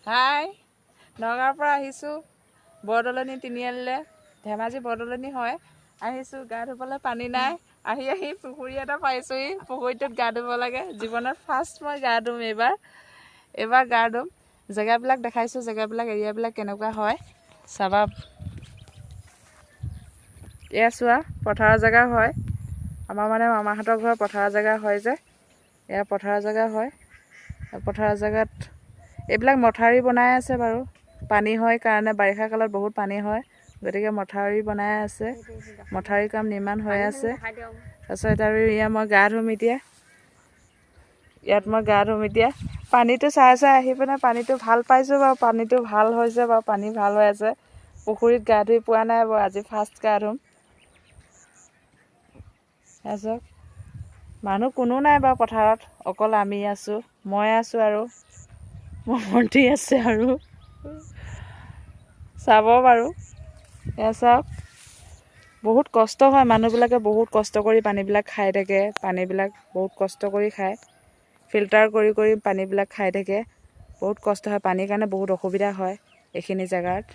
হাই, নগাঁৱৰ পৰা আহিছোঁ বৰদলনি তিনিআলিলৈ। ধেমাজি বৰদলনি হয়। আহিছোঁ গা ধুবলৈ পানী নাই। আহি পুখুৰী এটা পাইছোঁহি। পুখুৰীটোত গা ধুব লাগে। জীৱনত ফাৰ্ষ্ট মই গা ধুম এইবাৰ গা ধুম। জেগাবিলাক দেখাইছোঁ, জেগাবিলাক এৰিয়াবিলাক কেনেকুৱা হয় চাবা। এয়া চোৱা, পথাৰৰ জেগা হয়। আমাৰ মানে মামাহঁতৰ ঘৰ পথাৰৰ জেগা হয় যে, এয়া পথাৰৰ জেগা হয়। পথাৰৰ জেগাত এইবিলাক মথাউৰি বনাই আছে বাৰু। পানী হয় কাৰণে বাৰিষা কালত বহুত পানী হয়, গতিকে মথাউৰি বনাই আছে। মথাউৰি কাম নিৰ্মাণ হৈ আছে। তাৰপিছত আৰু ইয়াত মই গা ধুম এতিয়া। পানীটো চাই আহি পিনে পানীটো ভাল পাইছোঁ বাৰু। পানীটো ভাল হৈছে বাৰু, পানী ভাল হৈ আছে। পুখুৰীত গা ধুই পোৱা নাই বাৰু, আজি ফাৰ্ষ্ট গা ধুম। তাৰপিছত মানুহ কোনো নাই বাৰু পথাৰত, অকল আমি আছোঁ। মই আছোঁ আৰু মোৰ ভণ্টি আছে আৰু চাব বাৰু। এয়া চাওক, বহুত কষ্ট হয়। মানুহবিলাকে বহুত কষ্ট কৰি পানীবিলাক খাই থাকে। পানীবিলাক বহুত কষ্ট কৰি খায়, ফিল্টাৰ কৰি পানীবিলাক খাই থাকে। বহুত কষ্ট হয়, পানীৰ কাৰণে বহুত অসুবিধা হয় এইখিনি জেগাত।